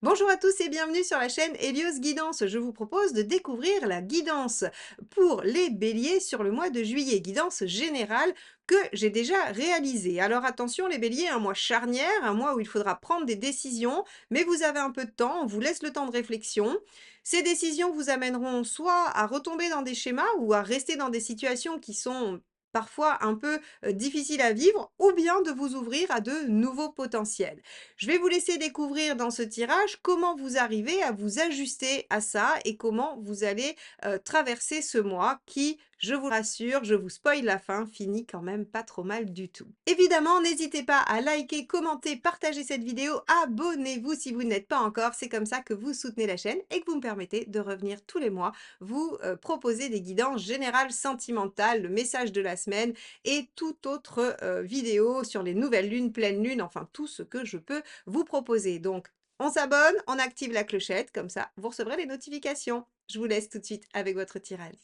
Bonjour à tous et bienvenue sur la chaîne Hélios Guidance. Je vous propose de découvrir la guidance pour les béliers sur le mois de juillet, guidance générale que j'ai déjà réalisée. Alors attention les béliers, un mois charnière, un mois où il faudra prendre des décisions, mais vous avez un peu de temps, on vous laisse le temps de réflexion. Ces décisions vous amèneront soit à retomber dans des schémas ou à rester dans des situations qui sont parfois un peu difficiles à vivre, ou bien de vous ouvrir à de nouveaux potentiels. Je vais vous laisser découvrir dans ce tirage comment vous arrivez à vous ajuster à ça et comment vous allez traverser ce mois qui, je vous rassure, je vous spoil la fin, finit quand même pas trop mal du tout. Évidemment, n'hésitez pas à liker, commenter, partager cette vidéo, abonnez-vous si vous n'êtes pas encore, c'est comme ça que vous soutenez la chaîne et que vous me permettez de revenir tous les mois vous proposer des guidances générales sentimentales, le message de la semaine et toute autre vidéo sur les nouvelles lunes, pleines lunes, enfin tout ce que je peux vous proposer. Donc, on s'abonne, on active la clochette, comme ça, vous recevrez les notifications. Je vous laisse tout de suite avec votre tirage.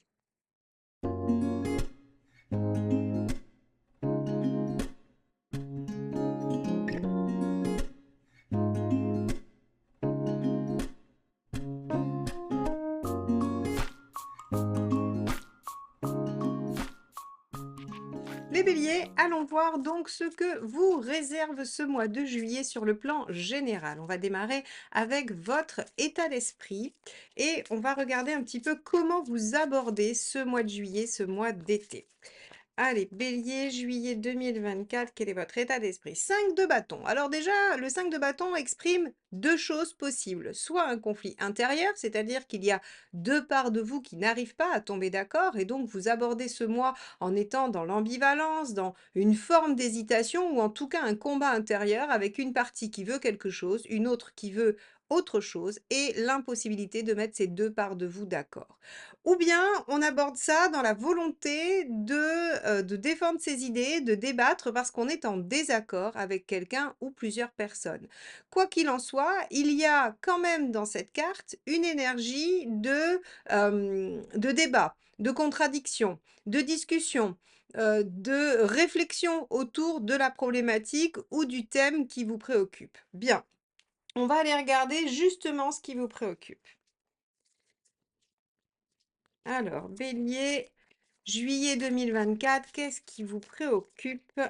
Les béliers, allons voir donc ce que vous réserve ce mois de juillet sur le plan général. On va démarrer avec votre état d'esprit et on va regarder un petit peu comment vous abordez ce mois de juillet, ce mois d'été. Allez, bélier, juillet 2024, quel est votre état d'esprit? 5 de bâton. Alors déjà, le 5 de bâton exprime deux choses possibles. Soit un conflit intérieur, c'est-à-dire qu'il y a deux parts de vous qui n'arrivent pas à tomber d'accord, et donc vous abordez ce mois en étant dans l'ambivalence, dans une forme d'hésitation, ou en tout cas un combat intérieur avec une partie qui veut quelque chose, une autre qui veut autre chose, et l'impossibilité de mettre ces deux parts de vous d'accord. Ou bien on aborde ça dans la volonté de défendre ses idées, de débattre parce qu'on est en désaccord avec quelqu'un ou plusieurs personnes. Quoi qu'il en soit, il y a quand même dans cette carte une énergie de débat, de contradiction, de discussion, de réflexion autour de la problématique ou du thème qui vous préoccupe. Bien, on va aller regarder justement ce qui vous préoccupe. Alors, bélier, juillet 2024, qu'est-ce qui vous préoccupe?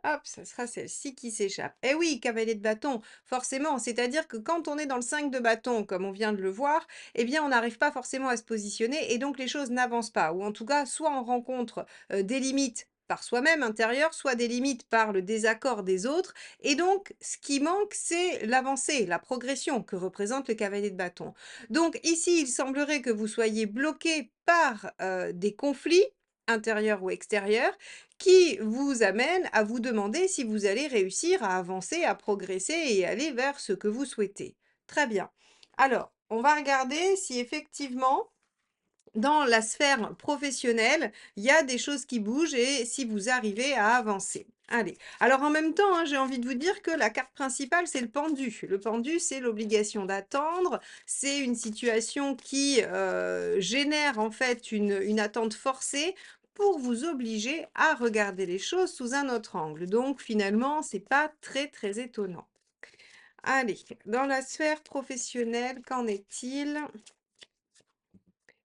Hop, ça sera celle-ci qui s'échappe. Eh oui, cavalier de bâton, forcément, c'est-à-dire que quand on est dans le 5 de bâton, comme on vient de le voir, eh bien, on n'arrive pas forcément à se positionner et donc les choses n'avancent pas. Ou en tout cas, soit on rencontre des limites par soi-même intérieur, soit des limites par le désaccord des autres. Et donc, ce qui manque, c'est l'avancée, la progression que représente le cavalier de bâton. Donc ici, il semblerait que vous soyez bloqué par des conflits intérieurs ou extérieurs qui vous amène à vous demander si vous allez réussir à avancer, à progresser et aller vers ce que vous souhaitez. Très bien. Alors, on va regarder si effectivement, dans la sphère professionnelle, il y a des choses qui bougent et si vous arrivez à avancer. Allez. Alors en même temps, hein, j'ai envie de vous dire que la carte principale, c'est le pendu. Le pendu, c'est l'obligation d'attendre. C'est une situation qui génère en fait une attente forcée pour vous obliger à regarder les choses sous un autre angle. Donc finalement, c'est pas très très étonnant. Allez, dans la sphère professionnelle, qu'en est-il?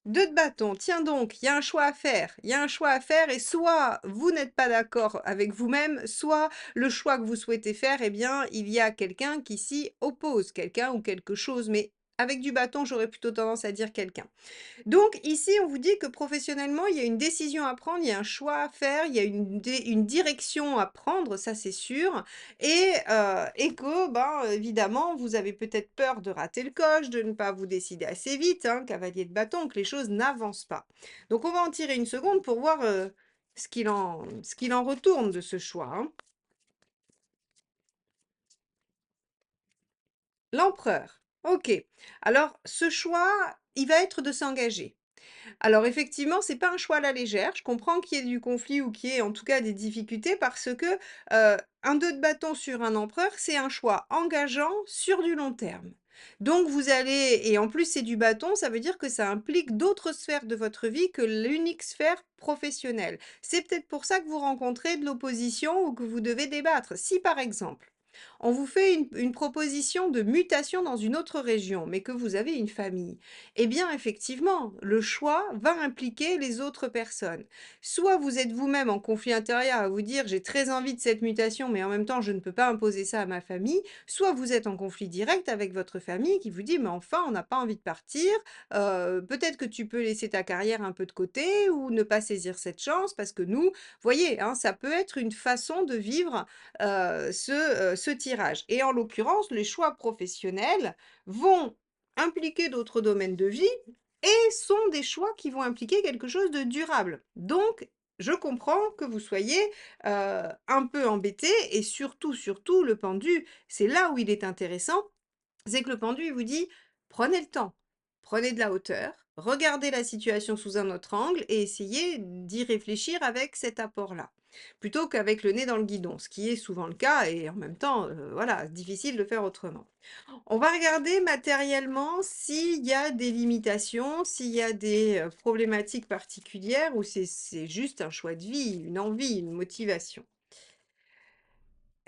2 de bâton. Tiens donc, il y a un choix à faire. Il y a un choix à faire et soit vous n'êtes pas d'accord avec vous-même, soit le choix que vous souhaitez faire, eh bien, il y a quelqu'un qui s'y oppose, quelqu'un ou quelque chose, mais avec du bâton, j'aurais plutôt tendance à dire quelqu'un. Donc ici, on vous dit que professionnellement, il y a une décision à prendre, il y a un choix à faire, il y a une direction à prendre, ça c'est sûr, et que, ben, évidemment, vous avez peut-être peur de rater le coche, de ne pas vous décider assez vite, hein, cavalier de bâton, que les choses n'avancent pas. Donc on va en tirer une seconde pour voir ce qu'il en retourne de ce choix, hein. L'empereur. Ok. Alors ce choix, il va être de s'engager. Alors effectivement, c'est pas un choix à la légère. Je comprends qu'il y ait du conflit ou qu'il y ait en tout cas des difficultés parce que, un 2 de bâton sur un empereur, c'est un choix engageant sur du long terme. Donc vous allez et en plus c'est du bâton, ça veut dire que ça implique d'autres sphères de votre vie que l'unique sphère professionnelle. C'est peut-être pour ça que vous rencontrez de l'opposition ou que vous devez débattre. Si par exemple, on vous fait une proposition de mutation dans une autre région, mais que vous avez une famille, eh bien effectivement, le choix va impliquer les autres personnes. Soit vous êtes vous-même en conflit intérieur à vous dire: «J'ai très envie de cette mutation, mais en même temps je ne peux pas imposer ça à ma famille», soit vous êtes en conflit direct avec votre famille qui vous dit: «Mais enfin, on n'a pas envie de partir, peut-être que tu peux laisser ta carrière un peu de côté ou ne pas saisir cette chance parce que nous», voyez, hein, ça peut être une façon de vivre, ce tirage et en l'occurrence, les choix professionnels vont impliquer d'autres domaines de vie et sont des choix qui vont impliquer quelque chose de durable. Donc je comprends que vous soyez, un peu embêté et surtout, surtout le pendu, c'est là où il est intéressant, c'est que le pendu, il vous dit: «Prenez le temps, prenez de la hauteur, regardez la situation sous un autre angle et essayez d'y réfléchir avec cet apport-là». Plutôt qu'avec le nez dans le guidon, ce qui est souvent le cas et en même temps, voilà, difficile de faire autrement. On va regarder matériellement s'il y a des limitations, s'il y a des, problématiques particulières ou c'est juste un choix de vie, une envie, une motivation.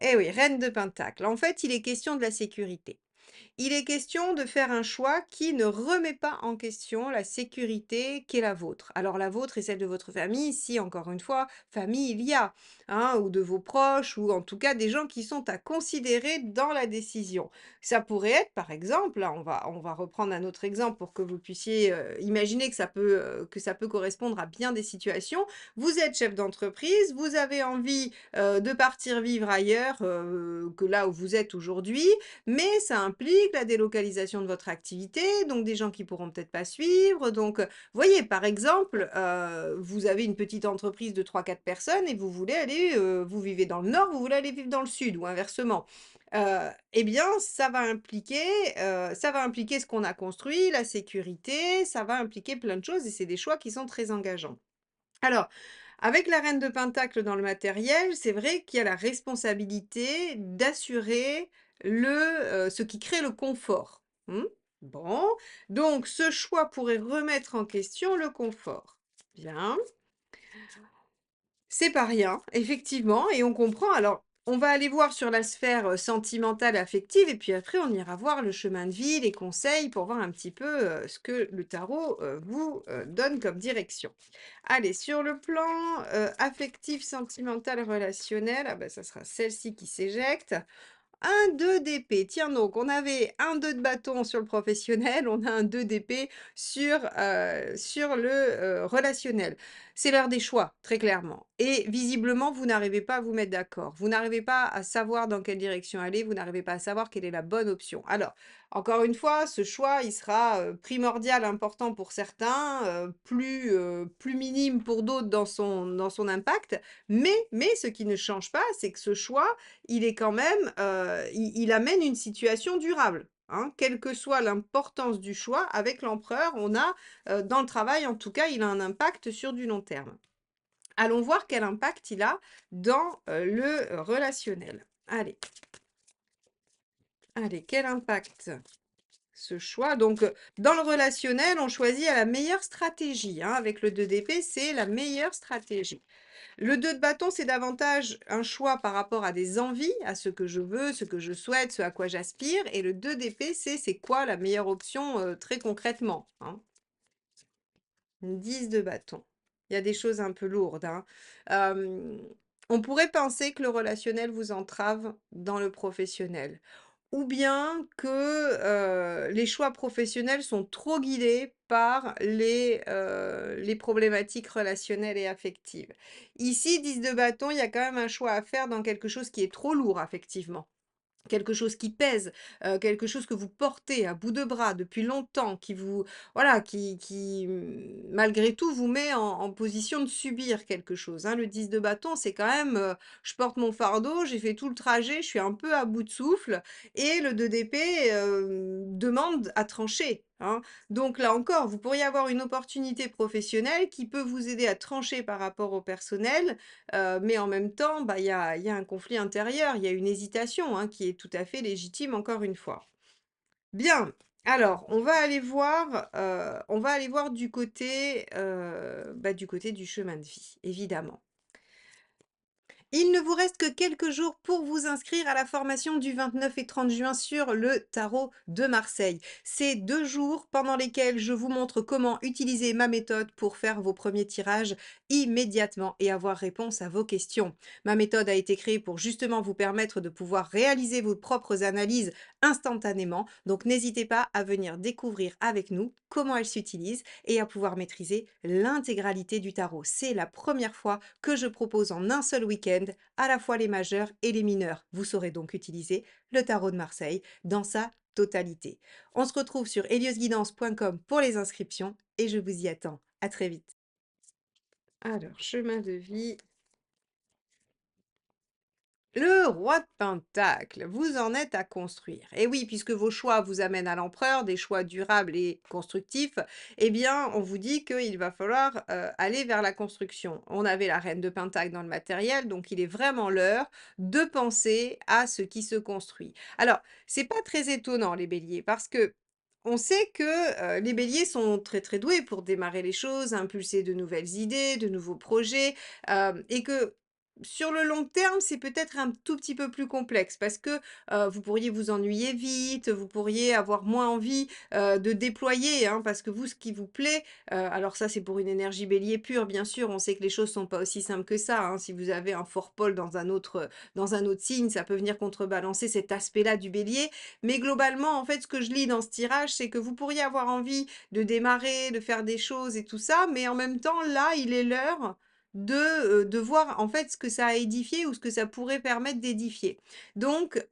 Eh oui, reine de pentacle. En fait, il est question de la sécurité. Il est question de faire un choix qui ne remet pas en question la sécurité qui est la vôtre. Alors la vôtre et celle de votre famille, si encore une fois, famille il y a, hein, ou de vos proches, ou en tout cas des gens qui sont à considérer dans la décision. Ça pourrait être, par exemple, là on va reprendre un autre exemple pour que vous puissiez imaginer que ça peut correspondre à bien des situations. Vous êtes chef d'entreprise, vous avez envie de partir vivre ailleurs que là où vous êtes aujourd'hui, mais ça implique la délocalisation de votre activité, donc des gens qui pourront peut-être pas suivre. Donc, voyez, par exemple, vous avez une petite entreprise de 3 4 personnes et vous voulez aller, vous vivez dans le nord, vous voulez aller vivre dans le sud ou inversement. Eh bien, ça va impliquer ce qu'on a construit, la sécurité, ça va impliquer plein de choses et c'est des choix qui sont très engageants. Alors, avec la reine de pentacle dans le matériel, c'est vrai qu'il y a la responsabilité d'assurer ce qui crée le confort. Mmh? Bon, donc ce choix pourrait remettre en question le confort. Bien. C'est pas rien, effectivement et on comprend. Alors, on va aller voir sur la sphère, sentimentale, affective et puis après on ira voir le chemin de vie, les conseils pour voir un petit peu, ce que le tarot, vous, donne comme direction. Allez, sur le plan, affectif, sentimental, relationnel, ah bah, ça sera celle-ci qui s'éjecte. Un 2 d'épée. Tiens donc, on avait un 2 de bâton sur le professionnel, on a un 2 d'épée sur le, relationnel. C'est l'heure des choix, très clairement et visiblement, vous n'arrivez pas à vous mettre d'accord. Vous n'arrivez pas à savoir dans quelle direction aller, vous n'arrivez pas à savoir quelle est la bonne option. Alors, encore une fois, ce choix, il sera, primordial, important pour certains, plus minime pour d'autres dans son impact, mais ce qui ne change pas, c'est que ce choix, il est quand même, il amène une situation durable, hein. Quelle que soit l'importance du choix, avec l'empereur, on a, dans le travail en tout cas, il a un impact sur du long terme. Allons voir quel impact il a dans, le, relationnel. Allez, allez, quel impact ce choix? Donc, dans le relationnel, on choisit à la meilleure stratégie, hein. Avec le 2 d'épée, c'est la meilleure stratégie. Le 2 de bâton, c'est davantage un choix par rapport à des envies, à ce que je veux, ce que je souhaite, ce à quoi j'aspire et le 2 d'épée, c'est quoi la meilleure option, très concrètement, hein? 10 de bâton. Il y a des choses un peu lourdes, hein. Hem, on pourrait penser que le relationnel vous entrave dans le professionnel ou bien que, les choix professionnels sont trop guidés par les problématiques relationnelles et affectives. Ici, 10 de bâton, il y a quand même un choix à faire dans quelque chose qui est trop lourd affectivement. Quelque chose qui pèse, quelque chose que vous portez à bout de bras depuis longtemps, qui vous voilà, qui malgré tout vous met en position de subir quelque chose, hein. Le 10 de bâton, c'est quand même, je porte mon fardeau, j'ai fait tout le trajet, je suis un peu à bout de souffle et le 2 d'épée, demande à trancher, hein. Donc là encore, vous pourriez avoir une opportunité professionnelle qui peut vous aider à trancher par rapport au personnel. Mais en même temps, bah, il y a un conflit intérieur, il y a une hésitation, hein, qui est tout à fait légitime encore une fois. Bien, alors on va aller voir du côté du chemin de vie, évidemment. Il ne vous reste que quelques jours pour vous inscrire à la formation du 29 et 30 juin sur le tarot de Marseille. C'est 2 jours pendant lesquels je vous montre comment utiliser ma méthode pour faire vos premiers tirages immédiatement et avoir réponse à vos questions. Ma méthode a été créée pour justement vous permettre de pouvoir réaliser vos propres analyses instantanément. Donc n'hésitez pas à venir découvrir avec nous comment elle s'utilise et à pouvoir maîtriser l'intégralité du tarot. C'est la première fois que je propose en un seul week-end à la fois les majeurs et les mineurs. Vous saurez donc utiliser le tarot de Marseille dans sa totalité. On se retrouve sur heliosguidance.com pour les inscriptions et je vous y attends. À très vite. Alors, chemin de vie. Le roi de Pentacle, vous en êtes à construire. Et oui, puisque vos choix vous amènent à l'empereur, des choix durables et constructifs, eh bien, on vous dit qu'il va falloir aller vers la construction. On avait la reine de Pentacle dans le matériel, donc il est vraiment l'heure de penser à ce qui se construit. Alors, c'est pas très étonnant, les béliers, parce que on sait que les béliers sont très très doués pour démarrer les choses, impulser de nouvelles idées, de nouveaux projets, et que sur le long terme, c'est peut-être un tout petit peu plus complexe parce que, vous pourriez vous ennuyer vite, vous pourriez avoir moins envie, de déployer, hein, parce que vous, ce qui vous plaît, alors ça, c'est pour une énergie bélier pure, bien sûr, on sait que les choses sont pas aussi simples que ça, hein. Si vous avez un fort pôle dans un autre signe, ça peut venir contrebalancer cet aspect-là du bélier. Mais globalement, en fait, ce que je lis dans ce tirage, c'est que vous pourriez avoir envie de démarrer, de faire des choses et tout ça, mais en même temps, là, il est l'heure de voir en fait ce que ça a édifié ou ce que ça pourrait permettre d'édifier. Donc,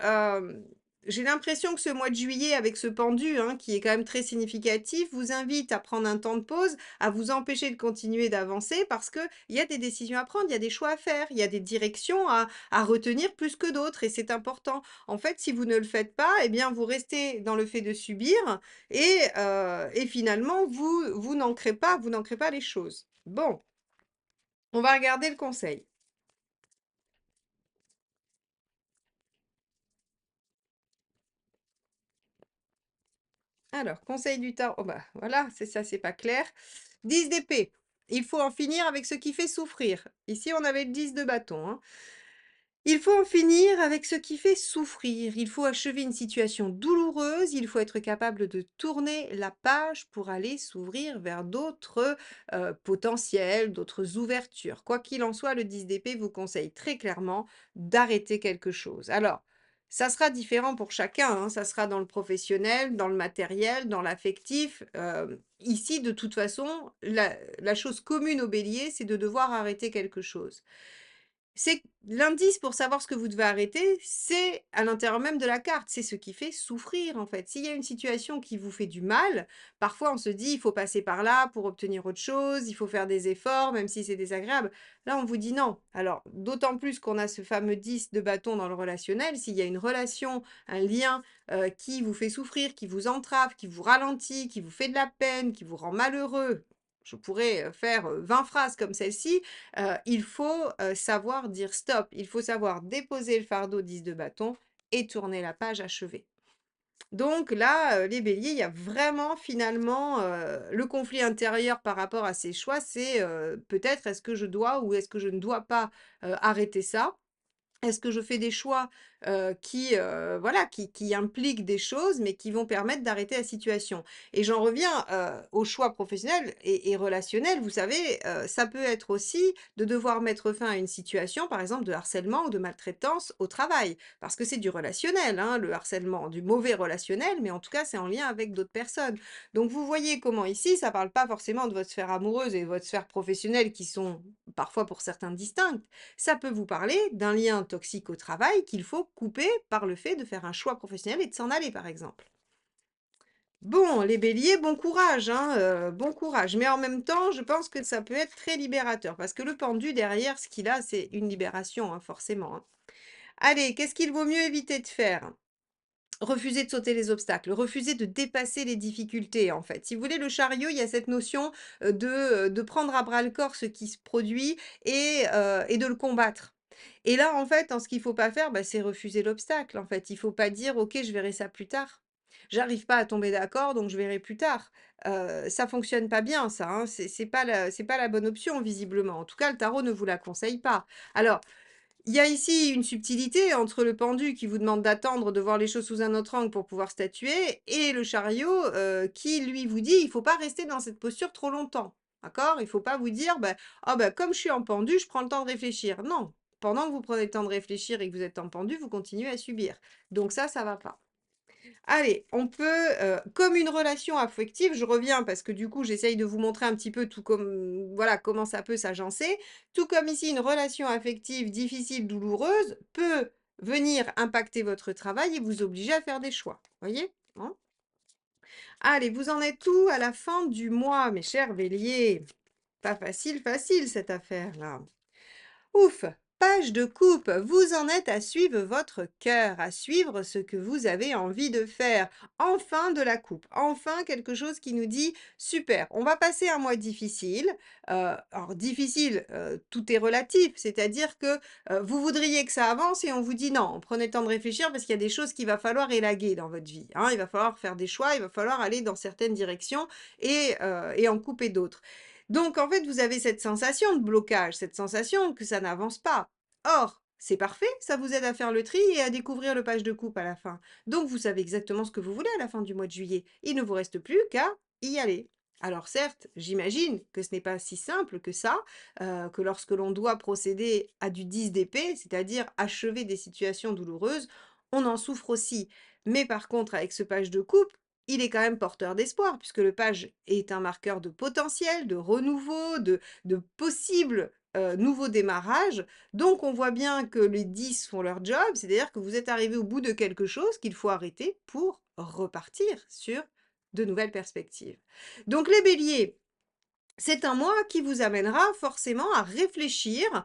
j'ai l'impression que ce mois de juillet avec ce pendu, hein, qui est quand même très significatif, vous invite à prendre un temps de pause, à vous empêcher de continuer d'avancer parce qu'il y a des décisions à prendre, il y a des choix à faire, il y a des directions à retenir plus que d'autres et c'est important. En fait, si vous ne le faites pas, eh bien, vous restez dans le fait de subir et finalement, vous n'ancrez pas les choses. Bon. On va regarder le conseil. Alors, conseil du tarot, oh bah voilà, c'est ça, c'est pas clair. 10 d'épée. Il faut en finir avec ce qui fait souffrir. Ici, on avait le 10 de bâton, hein. Il faut en finir avec ce qui fait souffrir. Il faut achever une situation douloureuse. Il faut être capable de tourner la page pour aller s'ouvrir vers d'autres potentiels, d'autres ouvertures. Quoi qu'il en soit, le 10 d'épée vous conseille très clairement d'arrêter quelque chose. Alors, ça sera différent pour chacun, hein. Ça sera dans le professionnel, dans le matériel, dans l'affectif. Ici, de toute façon, la chose commune au bélier, c'est de devoir arrêter quelque chose. C'est l'indice pour savoir ce que vous devez arrêter, c'est à l'intérieur même de la carte. C'est ce qui fait souffrir, en fait. S'il y a une situation qui vous fait du mal, parfois on se dit: «Il faut passer par là pour obtenir autre chose, il faut faire des efforts, même si c'est désagréable». Là, on vous dit: «Non». Alors, d'autant plus qu'on a ce fameux 10 de bâton dans le relationnel, s'il y a une relation, un lien, qui vous fait souffrir, qui vous entrave, qui vous ralentit, qui vous fait de la peine, qui vous rend malheureux, je pourrais, faire, 20 phrases comme celle-ci. Il faut, savoir dire stop. Il faut savoir déposer le fardeau 10 de bâton et tourner la page achevée. Donc là, les béliers, il y a vraiment finalement, le conflit intérieur par rapport à ces choix, c'est, peut-être est-ce que je dois ou est-ce que je ne dois pas, arrêter ça? Est-ce que je fais des choix, qui, voilà, qui impliquent des choses, mais qui vont permettre d'arrêter la situation? Et j'en reviens, aux choix professionnels et relationnels. Vous savez, ça peut être aussi de devoir mettre fin à une situation, par exemple de harcèlement ou de maltraitance au travail. Parce que c'est du relationnel, hein, le harcèlement, du mauvais relationnel, mais en tout cas, c'est en lien avec d'autres personnes. Donc vous voyez comment ici, ça parle pas forcément de votre sphère amoureuse et votre sphère professionnelle qui sont parfois pour certains distinctes. Ça peut vous parler d'un lien toxique au travail qu'il faut couper par le fait de faire un choix professionnel et de s'en aller, par exemple. Bon, les béliers, bon courage, hein, bon courage. Mais en même temps, je pense que ça peut être très libérateur parce que le pendu derrière, ce qu'il a, c'est une libération, hein, forcément, hein. Allez, qu'est-ce qu'il vaut mieux éviter de faire? Refuser de sauter les obstacles, refuser de dépasser les difficultés, en fait. Si vous voulez, le chariot, il y a cette notion, de prendre à bras le corps ce qui se produit et de le combattre. Et là, en fait, ce qu'il faut pas faire, bah, c'est refuser l'obstacle, en fait. Il faut pas dire: «OK, je verrai ça plus tard. J'arrive pas à tomber d'accord, donc je verrai plus tard». Ça fonctionne pas bien ça, hein. C'est pas la bonne option visiblement. En tout cas, le tarot ne vous la conseille pas. Alors Il y a ici une subtilité entre le pendu qui vous demande d'attendre, de voir les choses sous un autre angle pour pouvoir statuer et le chariot, qui lui vous dit: «Il faut pas rester dans cette posture trop longtemps». D'accord? Il faut pas vous dire: «Bah, ah bah, comme je suis en pendu, je prends le temps de réfléchir». Non, pendant que vous prenez le temps de réfléchir et que vous êtes en pendu, vous continuez à subir. Donc ça va pas. Allez, on peut, comme une relation affective, je reviens parce que du coup, j'essaye de vous montrer un petit peu tout comme voilà, comment ça peut s'agencer. Tout comme ici, une relation affective difficile, douloureuse peut venir impacter votre travail et vous obliger à faire des choix. Voyez? Hein? Allez, vous en êtes où à la fin du mois, mes chers béliers? Pas facile, facile cette affaire-là. Ouf! Page de coupe, vous en êtes à suivre votre cœur, à suivre ce que vous avez envie de faire. Enfin de la coupe, enfin quelque chose qui nous dit: «Super, on va passer un mois difficile». Alors difficile, tout est relatif, c'est-à-dire que, vous voudriez que ça avance et on vous dit: «Non, prenez le temps de réfléchir parce qu'il y a des choses qu'il va falloir élaguer dans votre vie, hein». Il va falloir faire des choix, il va falloir aller dans certaines directions et en couper d'autres. Donc en fait, vous avez cette sensation de blocage, cette sensation que ça n'avance pas. Or, c'est parfait, ça vous aide à faire le tri et à découvrir le page de coupe à la fin. Donc vous savez exactement ce que vous voulez à la fin du mois de juillet. Il ne vous reste plus qu'à y aller. Alors certes, j'imagine que ce n'est pas si simple que ça, que lorsque l'on doit procéder à du 10 d'épée, c'est-à-dire achever des situations douloureuses, on en souffre aussi. Mais par contre, avec ce page de coupe, il est quand même porteur d'espoir puisque le page est un marqueur de potentiel, de renouveau, de possible, nouveau démarrage. Donc on voit bien que les 10 font leur job, c'est-à-dire que vous êtes arrivé au bout de quelque chose qu'il faut arrêter pour repartir sur de nouvelles perspectives. Donc les béliers, c'est un mois qui vous amènera forcément à réfléchir.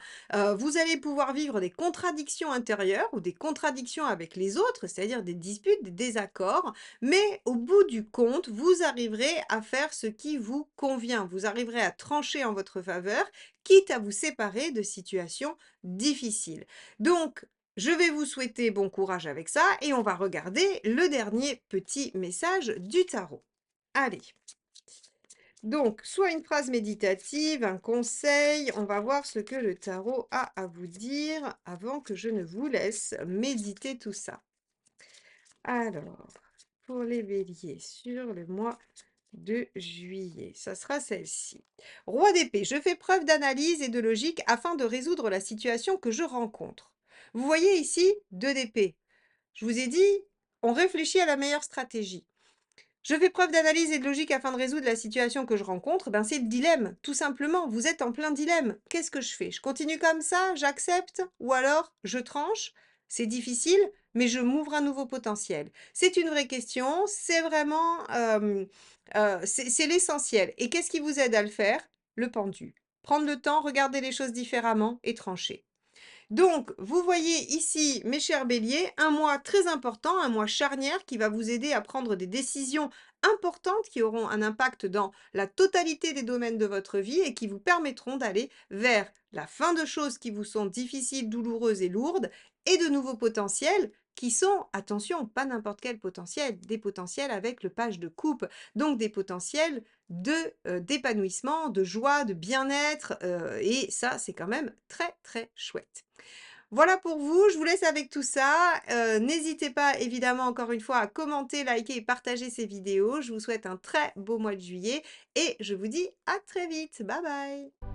Vous allez pouvoir vivre des contradictions intérieures ou des contradictions avec les autres, c'est-à-dire des disputes, des désaccords, mais au bout du compte, vous arriverez à faire ce qui vous convient. Vous arriverez à trancher en votre faveur, quitte à vous séparer de situations difficiles. Donc, je vais vous souhaiter bon courage avec ça et on va regarder le dernier petit message du tarot. Allez. Donc, soit une phrase méditative, un conseil, on va voir ce que le tarot a à vous dire avant que je ne vous laisse méditer tout ça. Alors, pour les béliers, sur le mois de juillet, ça sera celle-ci. Roi d'épée, je fais preuve d'analyse et de logique afin de résoudre la situation que je rencontre. Vous voyez ici, 2 d'épée. Je vous ai dit, on réfléchit à la meilleure stratégie. Je fais preuve d'analyse et de logique afin de résoudre la situation que je rencontre. Ben, c'est le dilemme, tout simplement. Vous êtes en plein dilemme. Qu'est-ce que je fais? Je continue comme ça, j'accepte, ou alors je tranche? C'est difficile, mais je m'ouvre un nouveau potentiel. C'est une vraie question, c'est vraiment, c'est l'essentiel. Et qu'est-ce qui vous aide à le faire? Le pendu. Prendre le temps, regarder les choses différemment et trancher. Donc, vous voyez ici, mes chers béliers, un mois très important, un mois charnière qui va vous aider à prendre des décisions importantes qui auront un impact dans la totalité des domaines de votre vie et qui vous permettront d'aller vers la fin de choses qui vous sont difficiles, douloureuses et lourdes et de nouveaux potentiels qui sont, attention, pas n'importe quel potentiel, des potentiels avec le page de coupe, donc des potentiels d'épanouissement, de joie, de bien-être, et ça, c'est quand même très, très chouette. Voilà pour vous, je vous laisse avec tout ça. N'hésitez pas évidemment encore une fois à commenter, liker et partager ces vidéos. Je vous souhaite un très beau mois de juillet et je vous dis à très vite. Bye bye.